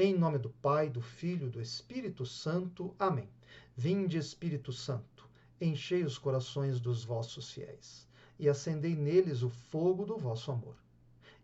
Em nome do Pai, do Filho e do Espírito Santo. Amém. Vinde, Espírito Santo, enchei os corações dos vossos fiéis e acendei neles o fogo do vosso amor.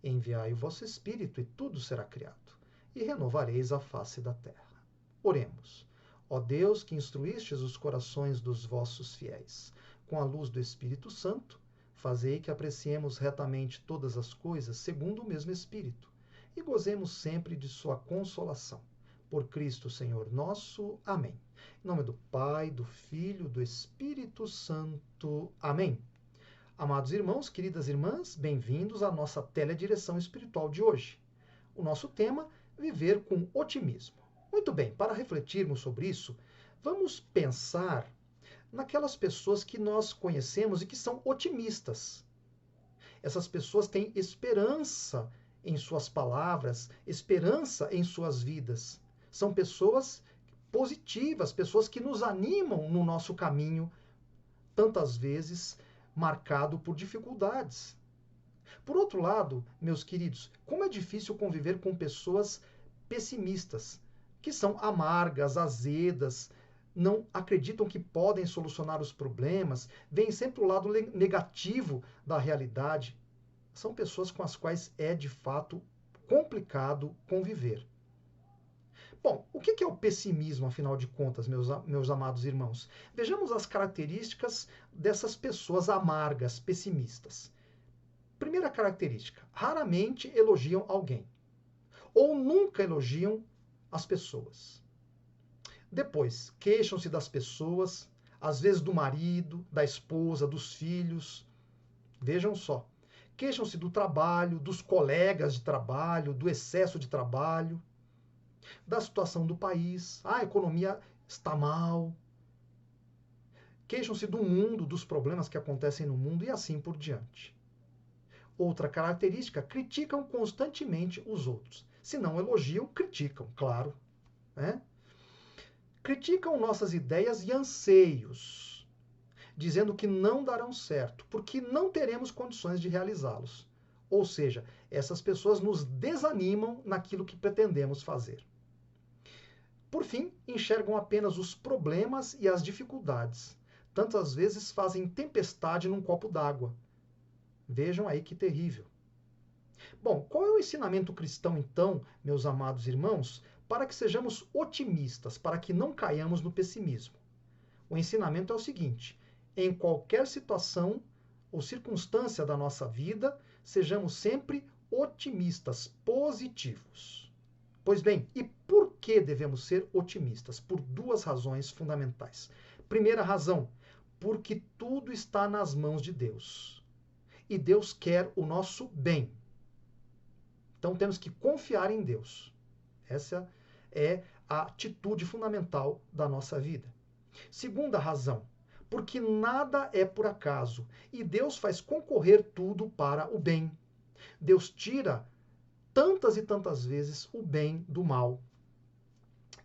Enviai o vosso Espírito e tudo será criado, e renovareis a face da terra. Oremos. Ó Deus, que instruístes os corações dos vossos fiéis com a luz do Espírito Santo, fazei que apreciemos retamente todas as coisas segundo o mesmo Espírito, e gozemos sempre de sua consolação. Por Cristo Senhor nosso. Amém. Em nome do Pai, do Filho e do Espírito Santo. Amém. Amados irmãos, queridas irmãs, bem-vindos à nossa teledireção espiritual de hoje. O nosso tema, viver com otimismo. Muito bem, para refletirmos sobre isso, vamos pensar naquelas pessoas que nós conhecemos e que são otimistas. Essas pessoas têm esperança em suas palavras, esperança em suas vidas. São pessoas positivas, pessoas que nos animam no nosso caminho, tantas vezes marcado por dificuldades. Por outro lado, meus queridos, como é difícil conviver com pessoas pessimistas, que são amargas, azedas, não acreditam que podem solucionar os problemas, veem sempre o lado negativo da realidade. São pessoas com as quais é, de fato, complicado conviver. Bom, o que é o pessimismo, afinal de contas, meus amados irmãos? Vejamos as características dessas pessoas amargas, pessimistas. Primeira característica, raramente elogiam alguém, ou nunca elogiam as pessoas. Depois, queixam-se das pessoas, às vezes do marido, da esposa, dos filhos. Vejam só. Queixam-se do trabalho, dos colegas de trabalho, do excesso de trabalho, da situação do país. A economia está mal. Queixam-se do mundo, dos problemas que acontecem no mundo e assim por diante. Outra característica, criticam constantemente os outros. Se não elogiam, criticam, claro. Né? Criticam nossas ideias e anseios, dizendo que não darão certo, porque não teremos condições de realizá-los. Ou seja, essas pessoas nos desanimam naquilo que pretendemos fazer. Por fim, enxergam apenas os problemas e as dificuldades. Tantas vezes fazem tempestade num copo d'água. Vejam aí que terrível. Bom, qual é o ensinamento cristão, então, meus amados irmãos, para que sejamos otimistas, para que não caiamos no pessimismo? O ensinamento é o seguinte: em qualquer situação ou circunstância da nossa vida, sejamos sempre otimistas, positivos. Pois bem, e por que devemos ser otimistas? Por duas razões fundamentais. Primeira razão, porque tudo está nas mãos de Deus. E Deus quer o nosso bem. Então temos que confiar em Deus. Essa é a atitude fundamental da nossa vida. Segunda razão, porque nada é por acaso e Deus faz concorrer tudo para o bem. Deus tira tantas e tantas vezes o bem do mal.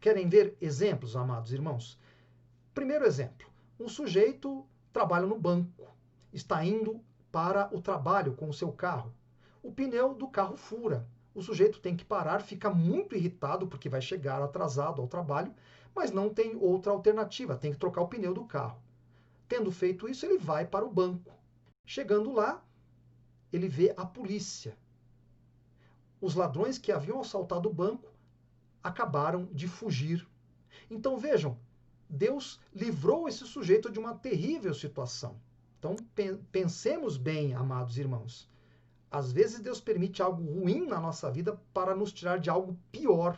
Querem ver exemplos, amados irmãos? Primeiro exemplo, um sujeito trabalha no banco, está indo para o trabalho com o seu carro. O pneu do carro fura. O sujeito tem que parar, fica muito irritado porque vai chegar atrasado ao trabalho, mas não tem outra alternativa, tem que trocar o pneu do carro. Tendo feito isso, ele vai para o banco. Chegando lá, ele vê a polícia. Os ladrões que haviam assaltado o banco acabaram de fugir. Então vejam, Deus livrou esse sujeito de uma terrível situação. Então pensemos bem, amados irmãos. Às vezes Deus permite algo ruim na nossa vida para nos tirar de algo pior,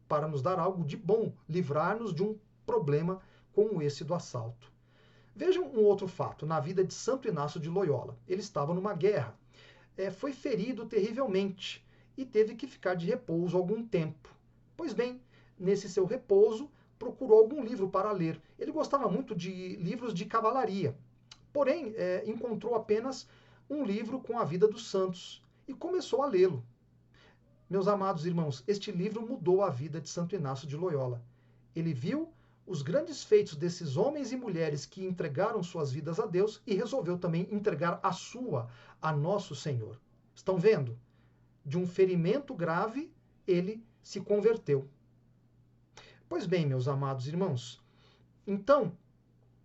para nos dar algo de bom, livrar-nos de um problema como esse do assalto. Vejam um outro fato na vida de Santo Inácio de Loyola. Ele estava numa guerra, foi ferido terrivelmente e teve que ficar de repouso algum tempo. Pois bem, nesse seu repouso, procurou algum livro para ler. Ele gostava muito de livros de cavalaria, porém encontrou apenas um livro com a vida dos santos e começou a lê-lo. Meus amados irmãos, este livro mudou a vida de Santo Inácio de Loyola. Ele viu os grandes feitos desses homens e mulheres que entregaram suas vidas a Deus e resolveu também entregar a sua a nosso Senhor. Estão vendo? De um ferimento grave, ele se converteu. Pois bem, meus amados irmãos, então,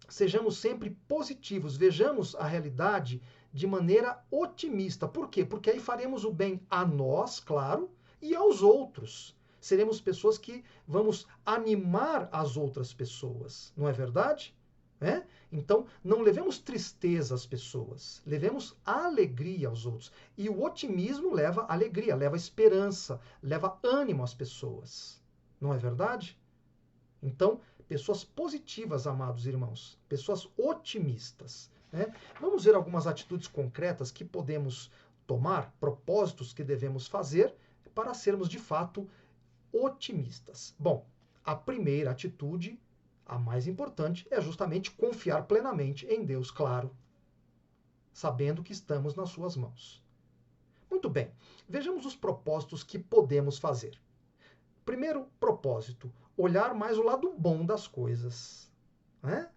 sejamos sempre positivos, vejamos a realidade de maneira otimista. Por quê? Porque aí faremos o bem a nós, claro, e aos outros. Seremos pessoas que vamos animar as outras pessoas, não é verdade? É? Então, não levemos tristeza às pessoas, levemos alegria aos outros. E o otimismo leva alegria, leva esperança, leva ânimo às pessoas, não é verdade? Então, pessoas positivas, amados irmãos, pessoas otimistas. Né? Vamos ver algumas atitudes concretas que podemos tomar, propósitos que devemos fazer para sermos de fato otimistas. Bom, a primeira atitude, a mais importante, é justamente confiar plenamente em Deus, claro, sabendo que estamos nas suas mãos. Muito bem, vejamos os propósitos que podemos fazer. Primeiro propósito, olhar mais o lado bom das coisas. Né?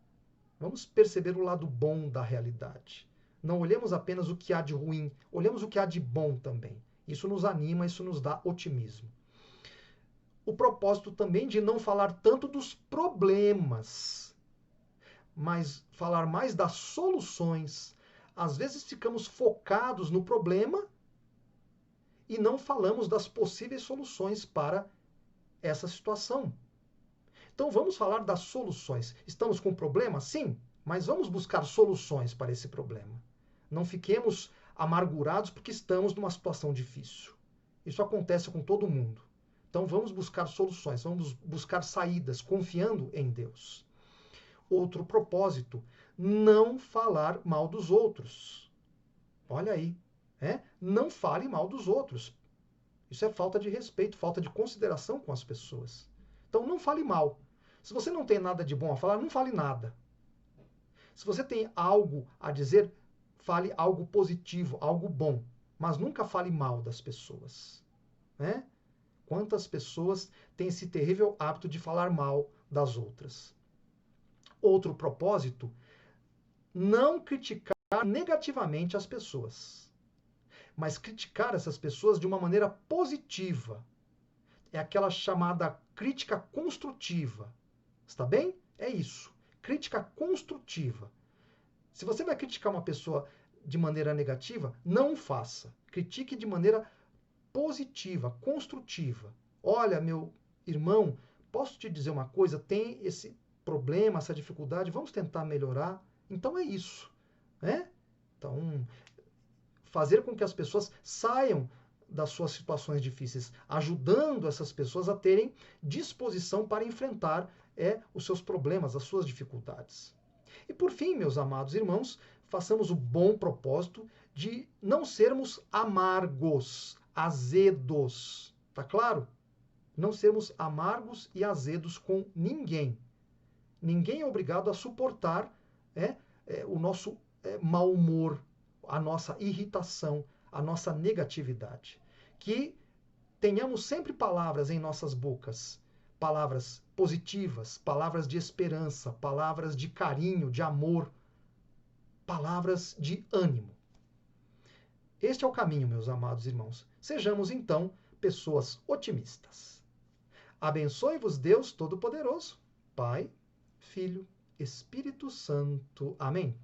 Vamos perceber o lado bom da realidade. Não olhemos apenas o que há de ruim, olhemos o que há de bom também. Isso nos anima, isso nos dá otimismo. O propósito também de não falar tanto dos problemas, mas falar mais das soluções. Às vezes ficamos focados no problema e não falamos das possíveis soluções para essa situação. Então vamos falar das soluções. Estamos com um problema? Sim, mas vamos buscar soluções para esse problema. Não fiquemos amargurados porque estamos numa situação difícil. Isso acontece com todo mundo. Então vamos buscar soluções, vamos buscar saídas, confiando em Deus. Outro propósito, não falar mal dos outros. Olha aí, não fale mal dos outros. Isso é falta de respeito, falta de consideração com as pessoas. Então não fale mal. Se você não tem nada de bom a falar, não fale nada. Se você tem algo a dizer, fale algo positivo, algo bom. Mas nunca fale mal das pessoas. Né? Quantas pessoas têm esse terrível hábito de falar mal das outras? Outro propósito, não criticar negativamente as pessoas, mas criticar essas pessoas de uma maneira positiva. É aquela chamada crítica construtiva. Está bem? É isso. Crítica construtiva. Se você vai criticar uma pessoa de maneira negativa, não o faça. Critique de maneira positiva, construtiva. Olha, meu irmão, posso te dizer uma coisa? Tem esse problema, essa dificuldade, vamos tentar melhorar. Então é isso. Né? Então, fazer com que as pessoas saiam das suas situações difíceis, ajudando essas pessoas a terem disposição para enfrentar os seus problemas, as suas dificuldades. E por fim, meus amados irmãos, façamos o bom propósito de não sermos amargos, azedos. Tá claro? Não sermos amargos e azedos com ninguém. Ninguém é obrigado a suportar o nosso mau humor, a nossa irritação, a nossa negatividade. Que tenhamos sempre palavras em nossas bocas, palavras positivas, palavras de esperança, palavras de carinho, de amor, palavras de ânimo. Este é o caminho, meus amados irmãos. Sejamos, então, pessoas otimistas. Abençoe-vos Deus Todo-Poderoso, Pai, Filho, Espírito Santo. Amém.